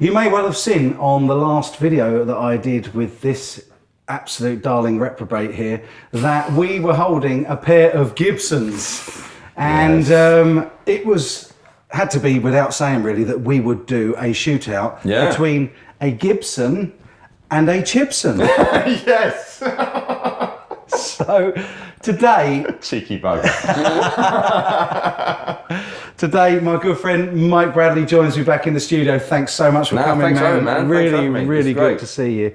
You may well have seen on the last video that I did with this absolute darling reprobate here that we were holding a pair of Gibsons, and it had to be without saying really that we would do a shootout between a Gibson and a Chibson. Yes. So today, cheeky bug. Today, my good friend Mike Bradley joins me back in the studio. Thanks so much for coming, man. man. Really good to see you.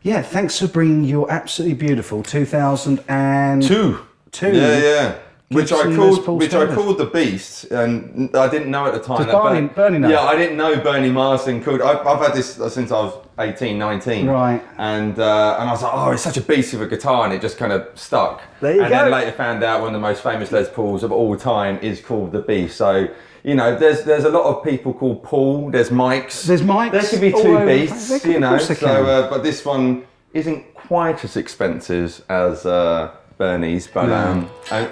Yeah, thanks for bringing your absolutely beautiful 2002. Yeah. Which I Standard. called the Beast, and I didn't know at the time. Bernie knows. Yeah, I didn't know Bernie Marsden called. I've had this since I was 18, 19. Right. And I was like, oh, it's such a beast of a guitar, and it just kind of stuck. There you go. And then later found out one of the most famous Les Pauls of all time is called the Beast. So, you know, there's a lot of people called Paul. There's Mikes. There's Mikes. There could be two Beasts, you know. So, but this one isn't quite as expensive as Bernie's, but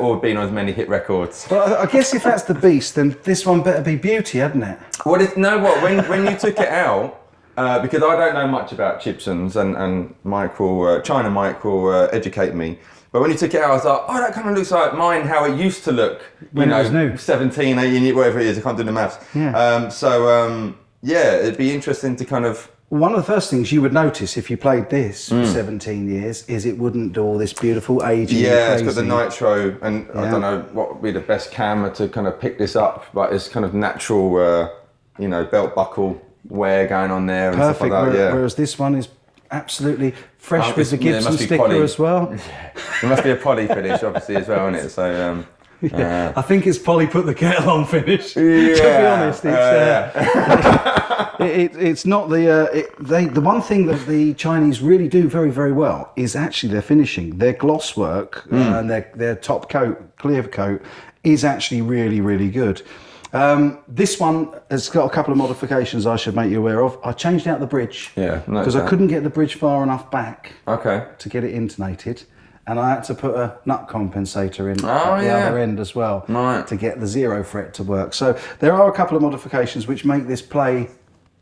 or been on as many hit records. Well, I guess if that's the Beast, then this one better be beauty, hadn't it? Well, when you took it out, because I don't know much about Chibsons, and Mike will, China Mike will educate me. But when you took it out, I was like, oh, that kind of looks like mine, how it used to look. When it was new. 17, 18, whatever it is, I can't do the maths. Yeah. It'd be interesting to kind of... One of the first things you would notice if you played this for 17 years is it wouldn't do all this beautiful aging. Yeah, it's got the nitro, and I don't know what would be the best camera to kind of pick this up, but it's kind of natural, belt buckle wear going on there. Perfect, and stuff like that. Whereas this one is absolutely fresh with the Gibson sticker as well. Yeah. There must be a poly finish, obviously, as well, isn't it? So. I think it's Polly put the kettle on finish. Yeah, to be honest, it's not the one thing that the Chinese really do very, very well is actually their finishing. Their gloss work and their top coat, clear coat, is actually really, really good. This one has got a couple of modifications I should make you aware of. I changed out the bridge because I couldn't get the bridge far enough back to get it intonated. And I had to put a nut compensator in at the other end as well to get the 0 fret to work. So there are a couple of modifications which make this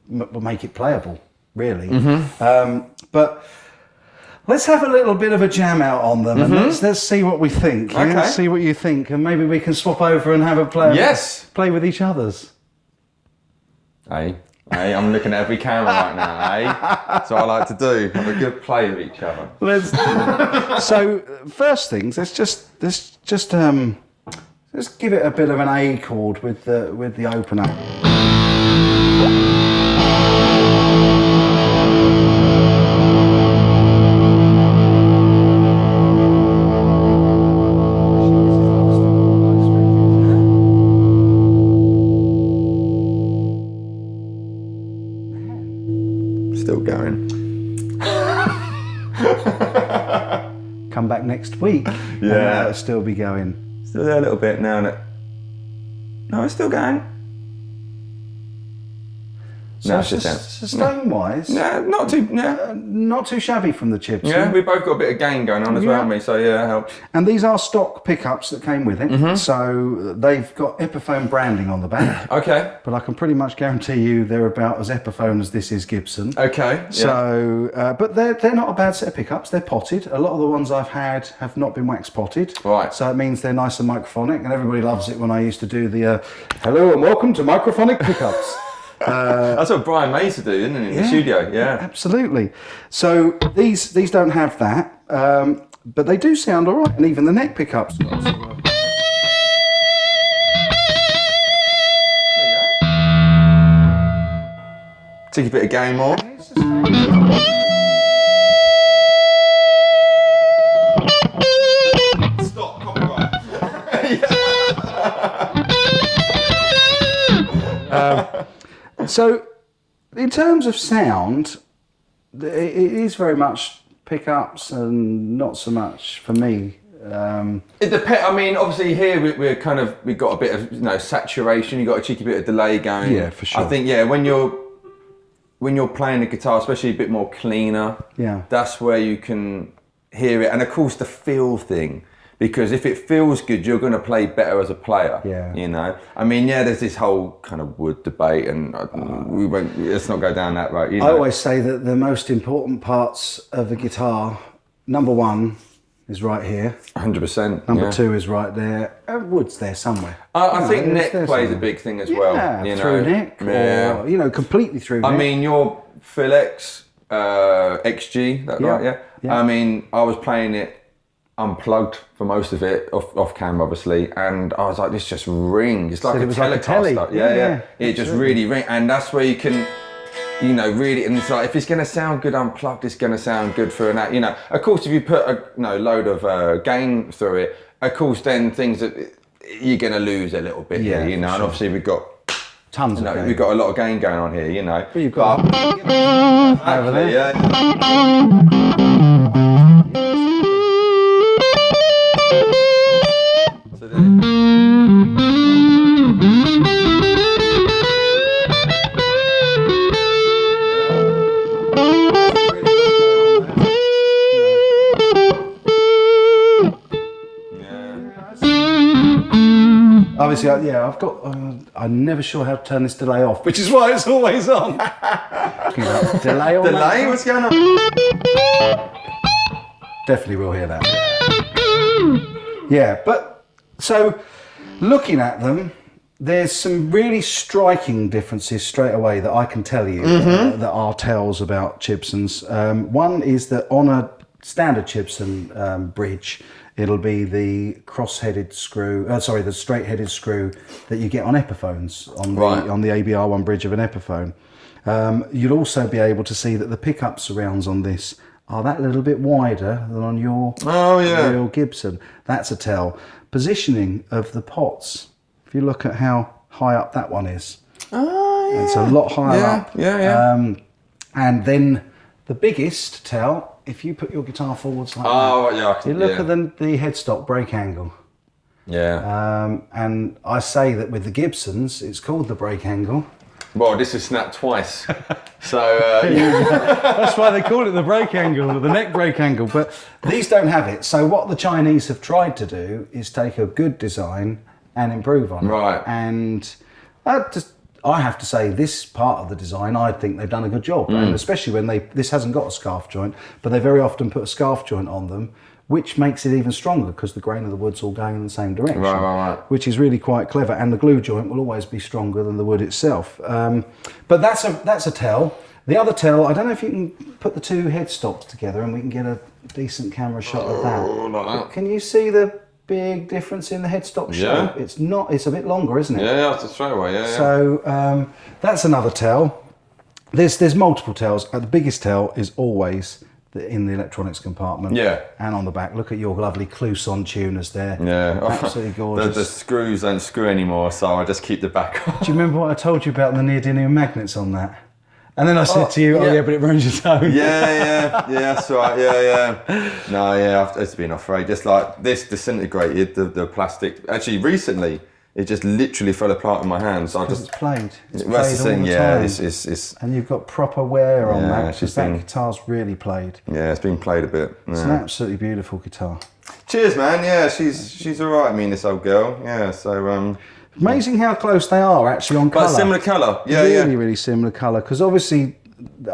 make it playable, really. But let's have a little bit of a jam out on them and let's see what we think. Okay. Let's see what you think, and maybe we can swap over and have a play. Yes. Play with each other's. Hey, I'm looking at every camera right now, That's what I like to do. Have a good play with each other. So first things, let's just give it a bit of an A chord with the opener. Still going. Come back next week. And it'll still be going. Still there a little bit now. No, it's still going. So sustain-wise, not too shabby from the Chibson. Yeah, we both got a bit of gain going on as well, haven't we? So yeah, it helps. And these are stock pickups that came with it, so they've got Epiphone branding on the back. Okay. But I can pretty much guarantee you they're about as Epiphone as this is Gibson. Okay. So, but they're not a bad set of pickups. They're potted. A lot of the ones I've had have not been wax potted. Right. So it means they're nice and microphonic, and everybody loves it when I used to do the hello and welcome to microphonic pickups. That's what Brian May used to do, isn't it, in the studio? Yeah, absolutely. So these don't have that, but they do sound all right, and even the neck pickups. There you go. Take a bit of gain more. Stop, copyright. So, in terms of sound, it is very much pickups and not so much for me. It depends. I mean, obviously here we've got a bit of saturation. You've got a cheeky bit of delay going. Yeah, for sure. I think when you're playing the guitar, especially a bit more cleaner, that's where you can hear it. And of course the feel thing, because if it feels good, you're going to play better as a player. Yeah. You know, I mean, yeah, there's this whole kind of wood debate, and let's not go down that road. You know? I always say that the most important parts of a guitar, number one is right here. 100%. Number two is right there. Wood's there somewhere. I think neck plays a big thing as well. You know? Through neck, or, you know, completely through neck. I mean, your Phil X, XG, that right? Yeah. I mean, I was playing it unplugged for most of it, off camera obviously, and I was like, this just rings. It's like a Telecaster. Yeah. It just really rings, and that's where you can, you know, really, and it's like, if it's going to sound good unplugged, it's going to sound good for an, you know, of course, if you put a load of gain through it, of course, then things that you're going to lose a little bit here, you know, and obviously we've got tons of gain. We've got a lot of gain going on here, you know. But you've got over there. Yeah. Obviously, I've got. I'm never sure how to turn this delay off, which is why it's always on. Delay on. Delay? What's going on? Definitely will hear that. Yeah, but so looking at them, there's some really striking differences straight away that I can tell you that are tells about Chibsons. One is that on a standard Chibson bridge, it'll be the cross-headed screw, the straight-headed screw that you get on Epiphones, on the ABR1 bridge of an Epiphone. You'll also be able to see that the pickup surrounds on this are that little bit wider than on your real Gibson. That's a tell. Positioning of the pots. If you look at how high up that one is. It's a lot higher up. And then the biggest tell, if you put your guitar forwards like that, you look at the headstock break angle. And I say that with the Gibsons, it's called the break angle. Well, this is snapped twice, so that's why they call it the break angle, or the neck break angle. But these don't have it. So what the Chinese have tried to do is take a good design and improve on it. Right. And I have to say, this part of the design, I think they've done a good job, and especially when this hasn't got a scarf joint, but they very often put a scarf joint on them, which makes it even stronger because the grain of the wood's all going in the same direction, which is really quite clever. And the glue joint will always be stronger than the wood itself. But that's a tell. The other tell, I don't know if you can put the two headstocks together and we can get a decent camera shot of that. Like that. Can you see the big difference in the headstock shape? It's a bit longer, isn't it? Yeah, that's straight away. So that's another tell. There's multiple tells. The biggest tell is always in the electronics compartment. And on the back. Look at your lovely Clouson tuners there. Absolutely gorgeous. The screws don't screw anymore, so I just keep the back on. Do you remember what I told you about the neodymium magnets on that? And then I said to you, but it ruins your tone. That's right. No, it's been afraid. Just like this disintegrated, the plastic. Actually, recently, it just literally fell apart in my hands. So it's played. It's played that's the thing, all the time. It's and you've got proper wear on that, because that guitar's really played. Yeah, it's been played a bit. It's an absolutely beautiful guitar. Cheers, man. Yeah, she's all right. I mean, this old girl. Yeah, so... Amazing how close they are actually on colour. But similar colour, really similar colour. Because obviously,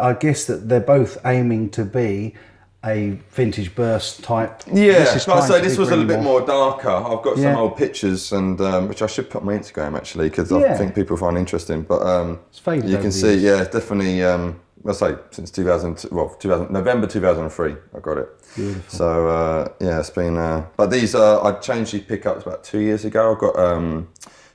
I guess that they're both aiming to be a vintage burst type. This was a little bit more darker. I've got some old pictures, and which I should put on my Instagram actually, because I think people find interesting. But it's faded you can see, definitely. I'll say since November 2003, I got it. Beautiful. So it's been. But these I changed these pickups about 2 years ago. I've got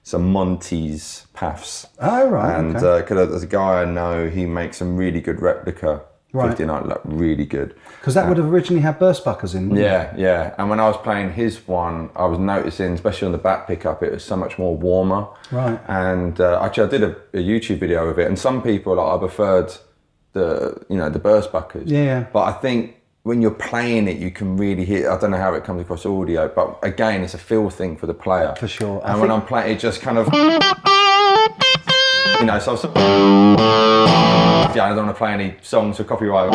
some Monty's Paths. Oh, right. And there's a guy I know, he makes some really good replica 59, like really good. Because that would have originally had burst buckers in, wouldn't it? Yeah. And when I was playing his one, I was noticing, especially on the back pickup, it was so much more warmer. Right. And actually, I did a YouTube video of it, and some people, I preferred the burst buckers. Yeah. But I think when you're playing it, you can really hear. I don't know how it comes across audio, but again, it's a feel thing for the player. For sure. And when I'm playing, it just kind of, so I don't want to play any songs for copyright.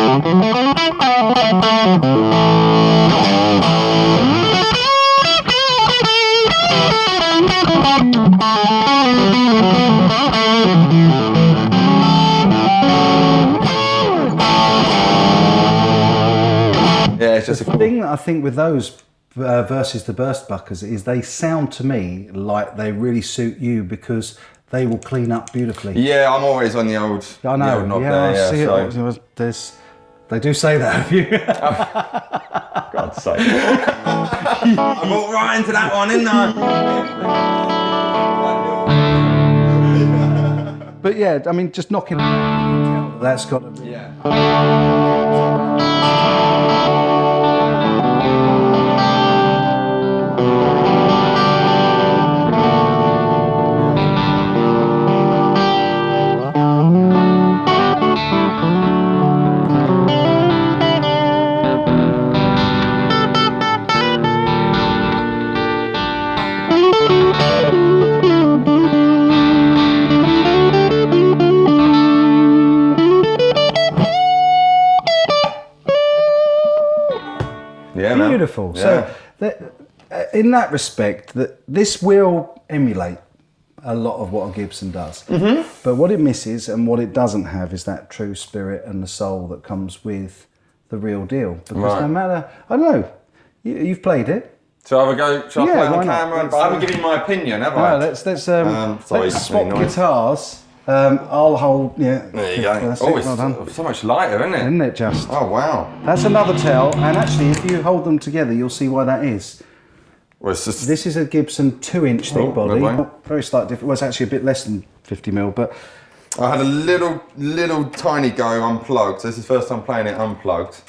Yeah, it's just a The cool thing that I think with those versus the burst buckers is they sound to me like they really suit you because they will clean up beautifully. Yeah, I'm always on the old. I know. The old knob yeah, there, I yeah, see so. it. They do say that of you. God's sake. I walked right into that one, didn't I? But yeah, I mean, just knocking. That's got to be. Yeah. Yeah, man. Beautiful. Yeah. So, in that respect, this will emulate a lot of what a Gibson does. Mm-hmm. But what it misses and what it doesn't have is that true spirit and the soul that comes with the real deal. Because no matter, I don't know, you've played it. Shall I play on not? camera? I haven't given you my opinion, have I? No, let's sorry, swap really guitars. I'll hold. Yeah. There you go. That's Oh, it, well done. it's so much lighter, isn't it? Isn't it just? Oh, wow. That's another tell. And actually, if you hold them together, you'll see why that is. Well, it's just... This is a Gibson 2-inch thick body. lovely. Very slight difference. Well, it's actually a bit less than 50mm, but I had a little tiny go unplugged. So this is the first time playing it unplugged.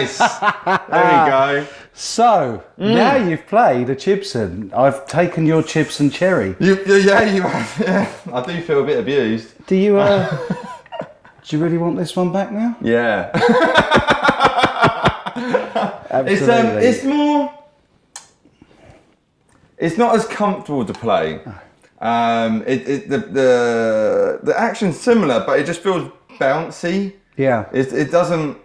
Nice. There you go. So, now you've played a Chibson. I've taken your Chibson Cherry. You have. Yeah. I do feel a bit abused. Do you, do you really want this one back now? Yeah. Absolutely. It's more. It's not as comfortable to play. The action's similar, but it just feels bouncy. Yeah. It doesn't.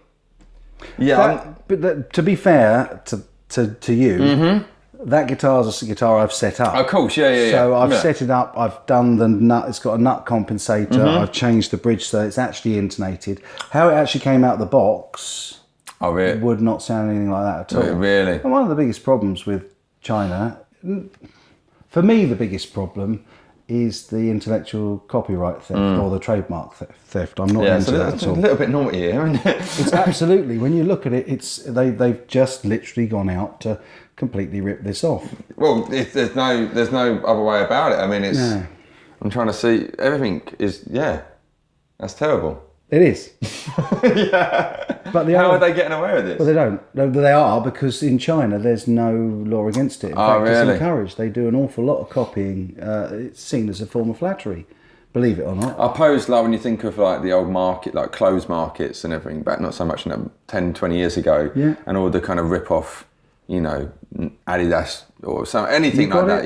Yeah. To be fair to you, that guitar's a guitar I've set up. Of course, yeah. So I've set it up. I've done the nut. It's got a nut compensator. I've changed the bridge so it's actually intonated. How it actually came out the box. Oh, really? Would not sound anything like that at all. Really? And one of the biggest problems with China, for me, the biggest problem is the intellectual copyright theft or the trademark theft. I'm not into that at all. A little bit naughty here, isn't it? It's absolutely. When you look at it, they've just literally gone out to completely rip this off. Well, there's no other way about it. I mean, I'm trying to see. Everything is that's terrible. It is. Yeah. But how are they getting away with this? Well, they don't. No, they are, because in China there's no law against it. In fact, really? It's encouraged. They do an awful lot of copying. It's seen as a form of flattery, believe it or not. I suppose, like, when you think of like the old market, like clothes markets and everything, back not so much 10, 20 years ago, and all the kind of rip-off, Adidas or anything like that,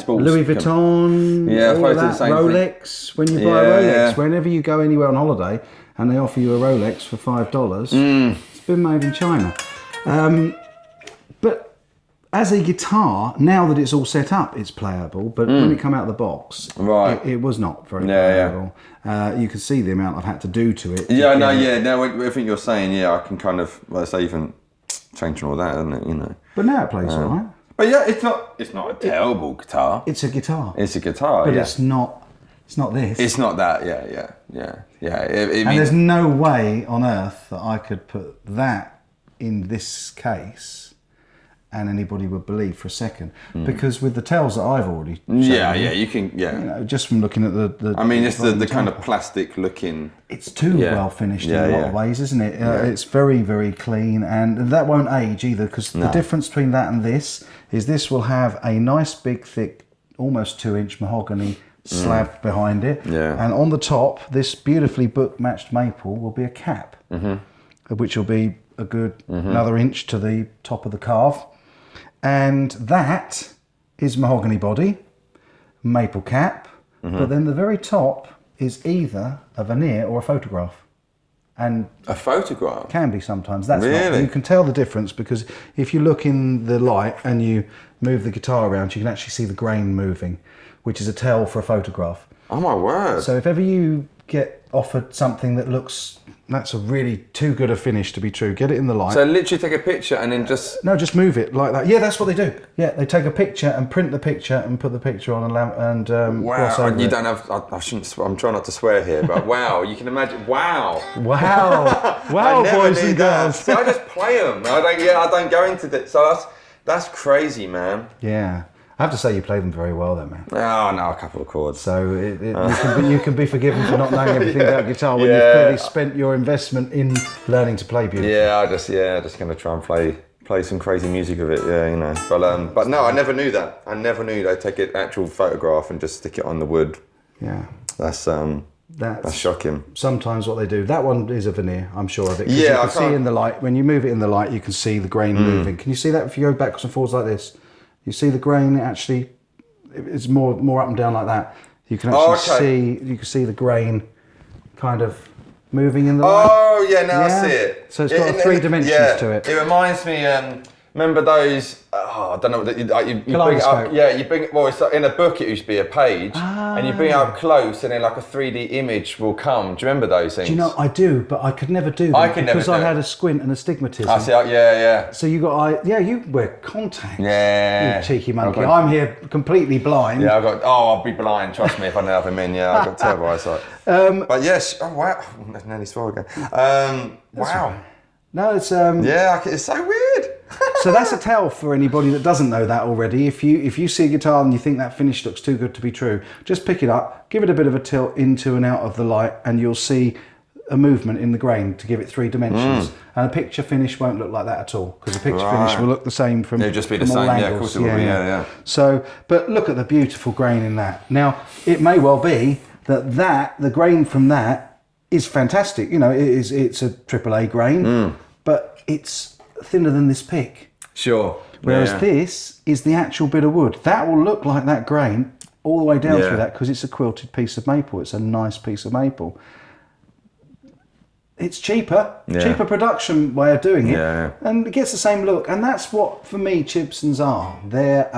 sports, Louis Vuitton, I suppose that, it's the same Rolex. thing. When you buy a Rolex, whenever you go anywhere on holiday and they offer you a Rolex for $5, it's been made in China. But as a guitar, now that it's all set up, it's playable. But when it came out of the box, it was not very playable. You can see the amount I've had to do to it. Now everything you're saying, I can kind of, let's say, even changing all that, isn't it? But now it plays all right. But yeah, it's not a terrible guitar. It's a guitar. It's a guitar, but it's not this. It's not that. Yeah. And there's no way on earth that I could put that in this case and anybody would believe for a second, because with the tells that I've already shown you can just from looking at the I mean, it's the kind of plastic looking. It's too well finished in a lot of ways, isn't it? It's very, very clean, and that won't age either, because the difference between that and this is this will have a nice big thick almost 2-inch mahogany slab behind it, and on the top this beautifully book matched maple will be a cap, which will be a good another inch to the top of the carve. And that is mahogany body, maple cap, but then the very top is either a veneer or a photograph. And a photograph can be sometimes. That's really, you can tell the difference, because if you look in the light and you move the guitar around, you can actually see the grain moving, which is a tell for a photograph. Oh my word! So if ever you get offered something that looks, that's a really too good a finish to be true, get it in the light. So literally take a picture and then just... No, just move it like that. Yeah, that's what they do. Yeah, they take a picture and print the picture and put the picture on a lamp and gloss over you it. don't have... I shouldn't... I'm trying not to swear here, but wow, you can imagine... Wow, boys and girls. See, I just play them. I don't go into that. So that's crazy, man. Yeah. I have to say you play them very well, though, man. Oh no, a couple of chords. So you can be forgiven for not knowing everything about guitar when you've clearly spent your investment in learning to play beautifully. Yeah, just going to try and play some crazy music with it. But no, I never knew that. I never knew they'd take an actual photograph and just stick it on the wood. Yeah, that's shocking. Sometimes what they do. That one is a veneer, I'm sure of it. Yeah, you can see in the light, when you move it in the light, you can see the grain moving. Can you see that if you go backwards and forwards like this? You see the grain actually, it's more up and down like that. You can actually see the grain kind of moving in the light. Oh yeah, now I see it. So it's got 3 dimensions to it. It reminds me, remember those, I don't know, you bring it up, you bring it, well, it's in a book it used to be a page, and you bring it up close and then like a 3D image will come. Do you remember those things? Do you know, I do, but I could never do that because I had a squint and astigmatism. I see, yeah. So you wear contacts. Yeah. You cheeky monkey. I'm here completely blind. Yeah, I'll be blind, trust me, if I don't have them in, I've got terrible eyesight. But yes, oh wow, I nearly swore again. Wow. Right. No, it's it's so weird. So that's a tell for anybody that doesn't know that already. If you see a guitar and you think that finish looks too good to be true, just pick it up, give it a bit of a tilt into and out of the light, and you'll see a movement in the grain to give it 3 dimensions, and a picture finish won't look like that at all, because the picture finish will look the same from. It'll just be the from all same. Yeah, of angles. course it will be. Yeah. So, but look at the beautiful grain in that. Now, it may well be that the grain from that is fantastic. You know, it's a AAA grain, but it's thinner than this pick. Sure. Whereas this is the actual bit of wood. That will look like that grain all the way down through that, because it's a quilted piece of maple. It's a nice piece of maple. It's cheaper production way of doing it, and it gets the same look. And that's what, for me, Chibsons are. They're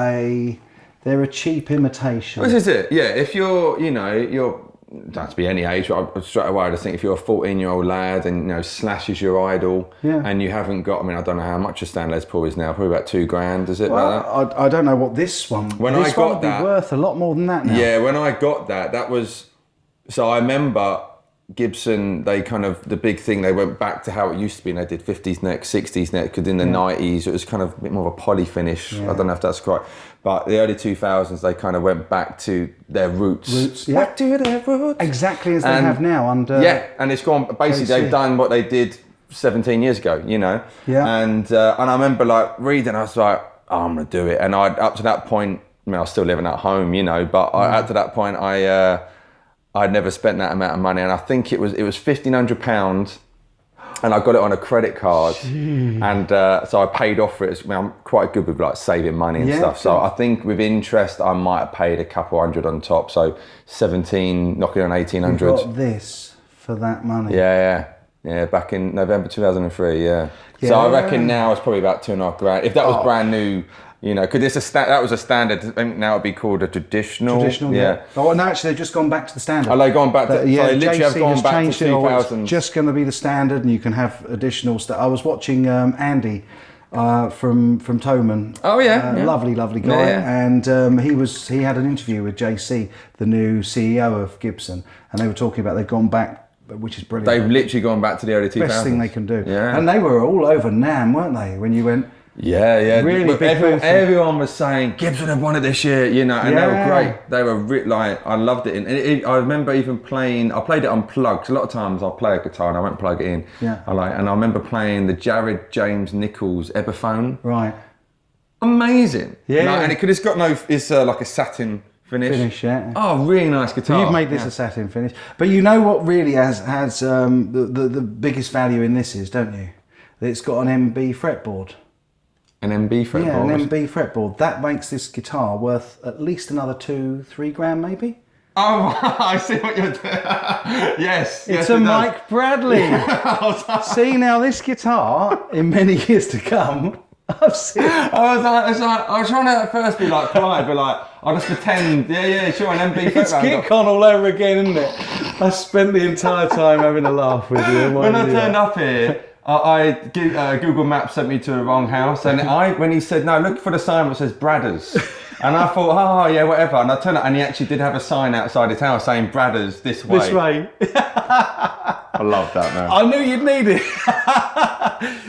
a cheap imitation. This is it. Yeah, if you're, you know, don't have to be any age, but straight away I just think if you're a 14-year-old lad and, you know, Slash is your idol, and you haven't got, I mean, I don't know how much a Stanley Les Paul is now, probably about $2,000, is it? Well, like that? I don't know what this one. When this I got one would that, be worth a lot more than that now. Yeah, when I got that, that was. So I remember Gibson. They kind of, the big thing. They went back to how it used to be, and they did 50s neck, 60s neck. Because in the 90s, it was kind of a bit more of a poly finish. I don't know if that's correct, but the early 2000s, they kind of went back to their roots. Back to their roots. Exactly as they have now under. And it's gone. Basically, they've done what they did 17 years ago. You know. And I remember like reading. I was like, oh, I'm gonna do it. And I, up to that point, I mean, I was still living at home, you know. But up to that point, I'd never spent that amount of money, and I think it was £1,500, and I got it on a credit card, and so I paid off for it. I mean, I'm quite good with like saving money and stuff. So I think with interest, I might have paid a couple hundred on top. So 17, knocking on 1,800. You got this for that money. Yeah, back in November 2003. So I reckon now it's probably about $2,500. If that was brand new. You know, because that was a standard. I think now it'd be called a traditional. Yeah. Oh, no, actually, they've just gone back to the standard. Oh, they've gone back to. So they literally have JC gone has back to changed it. 2000. It's just going to be the standard, and you can have additional stuff. I was watching Andy from Toman. Oh yeah, lovely guy, and he had an interview with JC, the new CEO of Gibson, and they were talking about they've gone back, which is brilliant. They've literally gone back to the early 2000s. Best thing they can do. Yeah. And they were all over NAMM, weren't they? When you went. Yeah. Really big everyone was saying Gibson have won it this year, you know, and they were great. They were like, I loved it. And I remember even playing. I played it unplugged. 'Cause a lot of times I'll play a guitar and I won't plug it in. Yeah. And I remember playing the Jared James Nichols Epiphone. Right. Amazing. Yeah. And it's got no. It's like a satin finish. Yeah. Oh, really nice guitar. You've made this a satin finish, but you know what really has the biggest value in this is, don't you? That it's got an MB fretboard. An MB fretboard? Yeah, an MB fretboard. That makes this guitar worth at least another $2-3 maybe. Oh, I see what you're doing. Yes. It's a Mike Bradley. See, now this guitar, in many years to come, I've seen. I was trying to at first be like polite, but like, I'll just pretend, sure, an MB It's Guitcon all over again, isn't it? I spent the entire time having a laugh with you. When I turned up here, Google Maps sent me to the wrong house, and when he said, no, look for the sign that says Bradders. And I thought, oh yeah, whatever. And I turned up, and he actually did have a sign outside his house saying Bradders this way. This way. I love that, man. I knew you'd need it.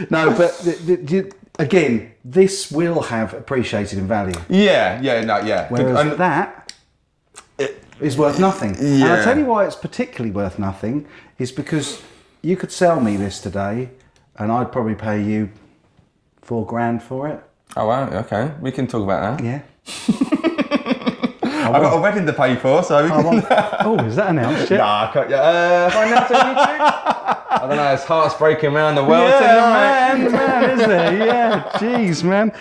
No, but again, this will have appreciated in value. Yeah. Whereas that is worth nothing. Yeah. And I'll tell you why it's particularly worth nothing is because you could sell me this today, and I'd probably pay you $4,000 for it. Oh wow, okay. We can talk about that. Yeah. I've got a wedding to pay for, so we can... Oh, is that announced yet? Nah, I can't... have I announced it on YouTube? I don't know, it's hearts breaking around the world. Yeah, man, is there? Yeah, jeez, man.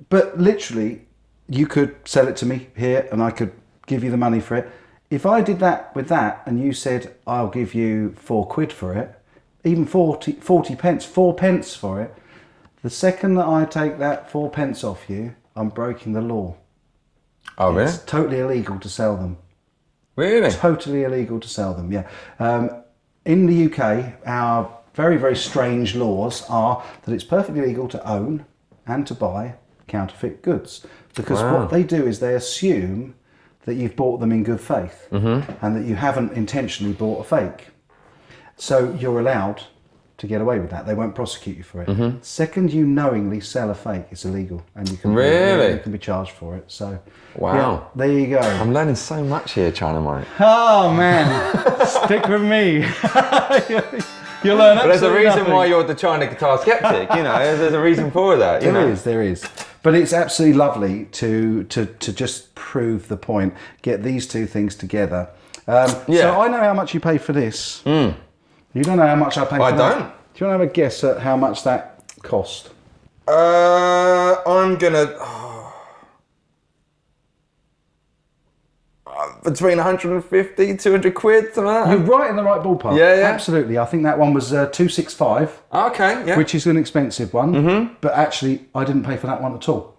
But literally, you could sell it to me here, and I could give you the money for it. If I did that with that, and you said, I'll give you £4 for it, even 40 pence, 4 pence for it, the second that I take that 4 pence off you, I'm breaking the law. Oh, really? It's totally illegal to sell them. Really? Totally illegal to sell them, yeah. In the UK, our very, very strange laws are that it's perfectly legal to own and to buy counterfeit goods. Because what they do is they assume that you've bought them in good faith and that you haven't intentionally bought a fake. So you're allowed to get away with that. They won't prosecute you for it. Second you knowingly sell a fake, it's illegal, and you can you can be charged for it. So wow, yeah, there you go. I'm learning so much here, China Mike. Oh man, stick with me. You'll learn. But there's a reason nothing. why you're the China guitar skeptic. You know, there's a reason for that. You know? There is. But it's absolutely lovely to just prove the point. Get these two things together. So I know how much you pay for this. You don't know how much I pay for that. I don't. Do you want to have a guess at how much that cost? I'm gonna between 150, 200 quid, something like that. You're right in the right ballpark. Yeah. Absolutely. I think that one was 265. Okay, yeah. Which is an expensive one. But actually, I didn't pay for that one at all.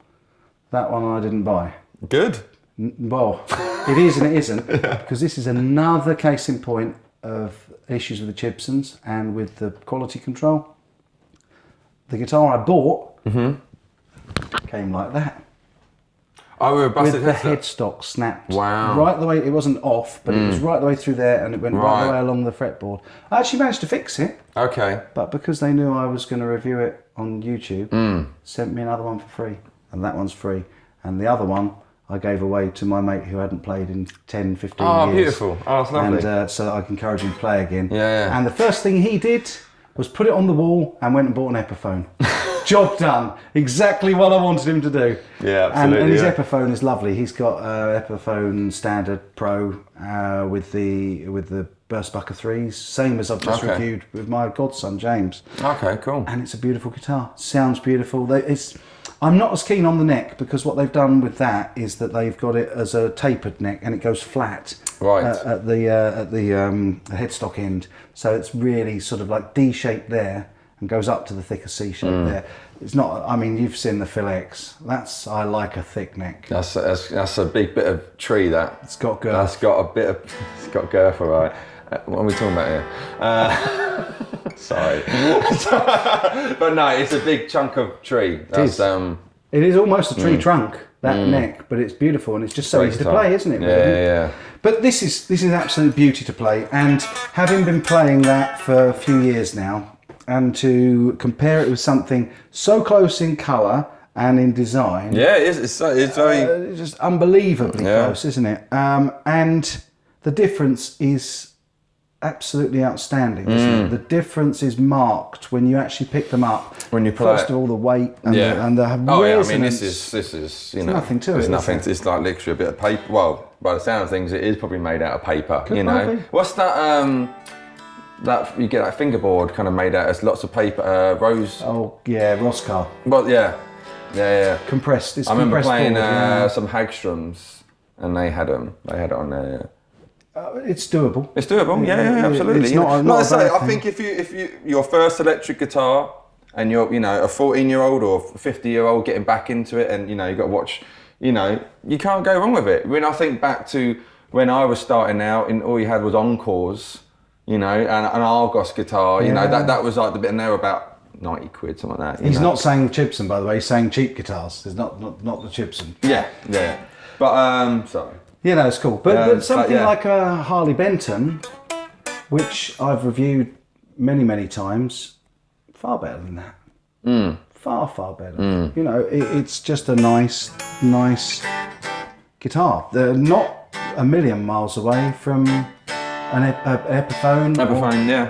That one I didn't buy. Good. Well, it is and it isn't, because this is another case in point of issues with the Chibsons and with the quality control. The guitar I bought came like that. Oh, we were busted With the headstock snapped. Wow. Right the way, it wasn't off, but it was right the way through there, and it went right the way along the fretboard. I actually managed to fix it, Okay. but because they knew I was going to review it on YouTube, sent me another one for free, and that one's free. And the other one I gave away to my mate who hadn't played in 10, 15 years. Oh, beautiful. Oh, that's lovely. And so I can encourage him to play again. Yeah. And the first thing he did was put it on the wall and went and bought an Epiphone. Job done. Exactly what I wanted him to do. Yeah, absolutely. And his Epiphone is lovely. He's got Epiphone Standard Pro with the Burstbucker 3s, same as I've just reviewed with my godson James. Okay, cool. And it's a beautiful guitar. Sounds beautiful. I'm not as keen on the neck, because what they've done with that is that they've got it as a tapered neck and it goes flat at the headstock end. So it's really sort of like D-shaped there and goes up to the thicker C-shape there. It's not. I mean, you've seen the Phil X. I like a thick neck. That's a big bit of tree. That it's got girth. That's got a bit of. It's got girth, all right. What are we talking about here? Sorry. But no, it's a big chunk of tree. It is almost a tree trunk, that neck, but it's beautiful and it's just so easy to play, isn't it? Yeah. But this is absolute beauty to play, and having been playing that for a few years now, and to compare it with something so close in colour and in design. Yeah, it is. It's very just unbelievably close, isn't it? And the difference is absolutely outstanding, isn't it? The difference is marked when you actually pick them up. When you play First of all, the weight and the resonance. I mean, this is you know, nothing to it. There's nothing. It's like literally a bit of paper. Well, by the sound of things, it is probably made out of paper. Could you know, probably. What's that? That you get that fingerboard kind of made out of lots of paper. Rose. Oh yeah, Roscar. Well, yeah. Compressed. It's I remember playing board, some Hagstroms, and they had them. They had it on there. Yeah. It's doable. It's doable. Yeah, absolutely. It's not I a bad I thing. think if you your first electric guitar and you're a 14-year-old or a 50-year-old getting back into it, and you got to watch, you can't go wrong with it. When I think back to when I was starting out, and all you had was Encores, and an Argos guitar, that was like the bit, and they were about 90 quid, something like that. He's not saying Chibson, by the way. He's saying cheap guitars. It's not the Chibson. Yeah. But sorry. It's cool. But something like a Harley Benton, which I've reviewed many, many times, far better than that. Far better. It's just a nice guitar. They're not a million miles away from an Epiphone.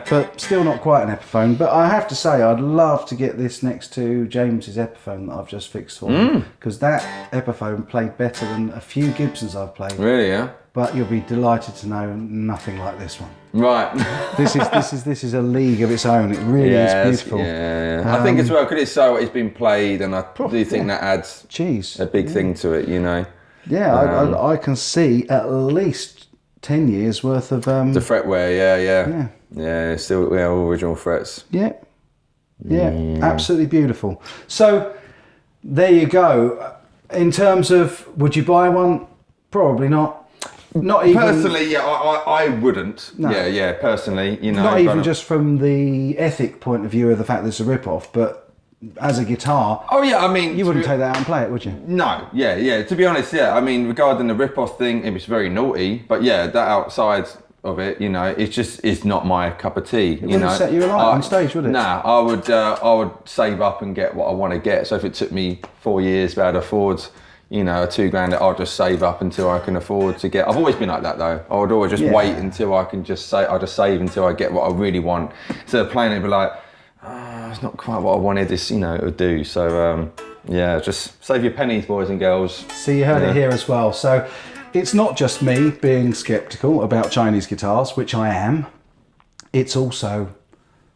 But still not quite an Epiphone. But I have to say, I'd love to get this next to James's Epiphone that I've just fixed for him, because that Epiphone played better than a few Gibsons I've played. Really, yeah. But you'll be delighted to know nothing like this one. Right. This is a league of its own. It really is beautiful. Yeah. I think as well, because it's been played, and I do think that adds a big thing to it. Yeah, I can see at least 10 years worth of the fretwear. Yeah. Still, all original frets. Yeah, absolutely beautiful. So there you go. In terms of, would you buy one? Probably not. Not even personally. Yeah, I wouldn't. No. Yeah. Personally, not even just from the ethic point of view of the fact that it's a rip-off, but as a guitar. Oh yeah, I mean, you wouldn't take that out and play it, would you? No. Yeah. To be honest, I mean, regarding the rip-off thing, it was very naughty. But yeah, that outside of it, you know, it's not my cup of tea. It wouldn't set you alight on stage, would it? Nah, I would save up and get what I want to get. So if it took me 4 years to be able to afford, you know, a $2,000, I'll just save up until I can afford to get. I've always been like that though. I would always just wait until I can just say, I'll just save until I get what I really want. Instead of playing it, be like, oh, it's not quite what I wanted this, you know, it would do. So yeah, just save your pennies, boys and girls. So you heard it here as well. So it's not just me being skeptical about Chinese guitars, which I am. It's also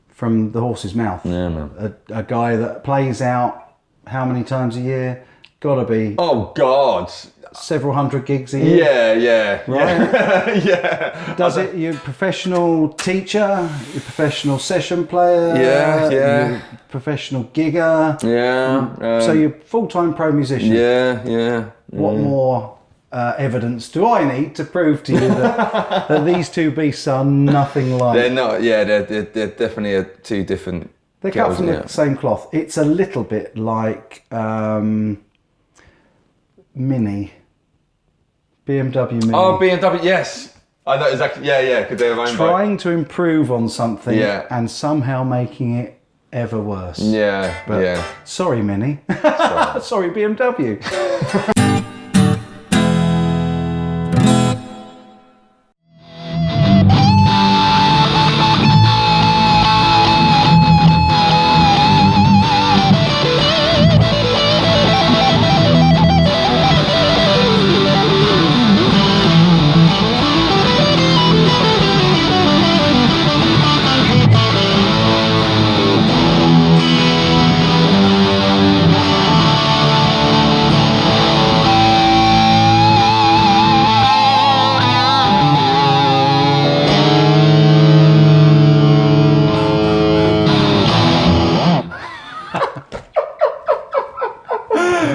from the horse's mouth. Yeah, man. A guy that plays out how many times a year? Gotta be. Oh God. Several hundred gigs a year. Yeah. Right? Yeah. Does it? You're a professional teacher, you're a professional session player. Yeah. You're a professional gigger. Yeah. So you're full-time pro musician. Yeah. What more evidence do I need to prove to you that, that these two beasts are nothing like? They're not. Yeah, they're definitely two different. They're cut from the same cloth. It's a little bit like Mini. BMW Mini. Oh, BMW, yes. I know exactly. Yeah, because they're owned by. Trying to improve on something and somehow making it ever worse. Yeah. Sorry, Mini. Sorry, BMW.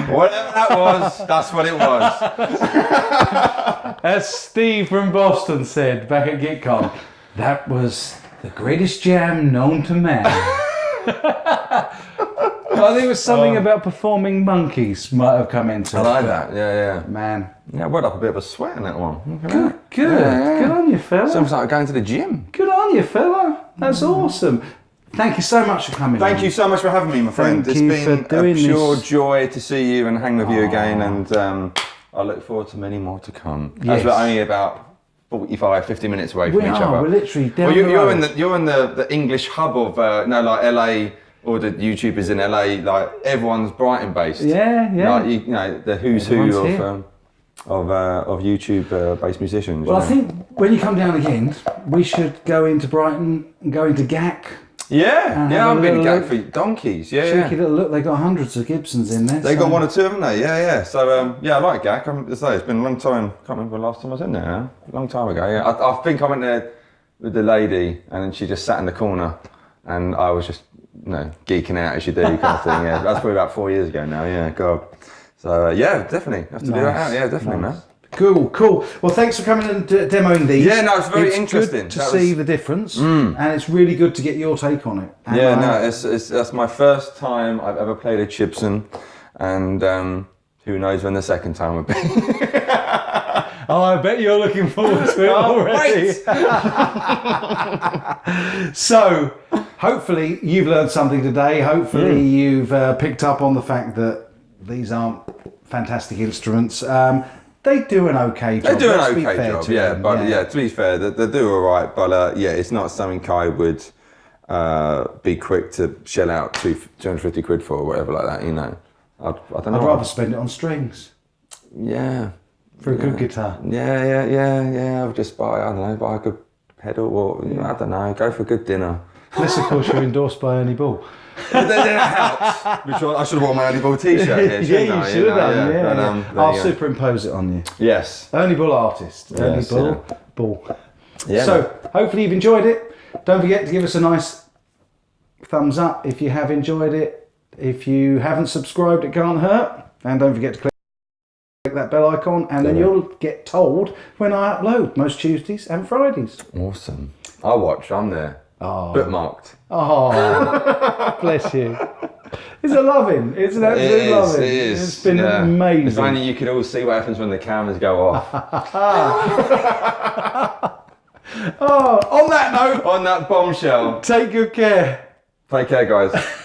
Whatever that was, that's what it was. As Steve from Boston said back at Guitcon, that was the greatest jam known to man. I think it was something about performing monkeys might have come into I it. like that. Yeah. Man. Yeah, I went up a bit of a sweat in that one. Look at Good, that. good. Yeah. Good on you, fella. Sounds like going to the gym. Good on you, fella. That's awesome. Thank you so much for coming. Thank you so much for having me, my friend. Thank you for doing It's been a pure this. joy to see you and hang with you again, and I look forward to many more to come. As we're only about 45, 50 minutes away from each other. We're literally down Well, the road. you're in the English hub of like LA, or the YouTubers in LA. Like everyone's Brighton based. Yeah. Like you know the who's Everyone's who here. of YouTube based musicians. Well, you I know. think when you come down again, we should go into Brighton and go into GAC. Yeah, have I've a been little gagged look. for donkeys. Yeah. Cheeky little look. They got hundreds of Gibsons in there. They got one or two, haven't they? Yeah. So I like GAC. It's been a long time. Can't remember the last time I was in there now. A long time ago. Yeah. I think I went there with the lady, and then she just sat in the corner, and I was just geeking out as you do, kind of thing. Yeah, that's probably about 4 years ago now. Yeah, God. So definitely have to do that out. Yeah, definitely, man. Cool. Well, thanks for coming and demoing these. Yeah, no, it's very interesting. Good to see the difference, and it's really good to get your take on it. And that's my first time I've ever played a Chibson, and who knows when the second time will be. Oh, I bet you're looking forward to it already. So, hopefully you've learned something today. Hopefully you've picked up on the fact that these aren't fantastic instruments. They do an okay job. They do Let's an be okay fair job, to yeah. them, But to be fair, they do all right. But it's not something I would be quick to shell out 250 quid for or whatever like that. You know, I don't know. I'd rather spend it on strings Yeah. for a good guitar. Yeah. I'll just buy a good pedal or I don't know. Go for a good dinner. Unless, of course, you're endorsed by Ernie Ball. Then it helps. Which I should have worn my Ernie Ball t-shirt here. You should have done. But, I'll there you go. superimpose it on you. Yes. Ernie Ball artist. Ernie Yes, Ball. Yeah. So, hopefully you've enjoyed it. Don't forget to give us a nice thumbs up if you have enjoyed it. If you haven't subscribed, it can't hurt. And don't forget to click that bell icon, and then you'll get told when I upload most Tuesdays and Fridays. Awesome. I'll watch. I'm there. Oh, Bookmarked. oh bless you. It's a loving. It's an absolute loving. It is. It's been amazing. If only you could all see what happens when the cameras go off. Oh, on that note, On that bombshell, take good care. take care, guys.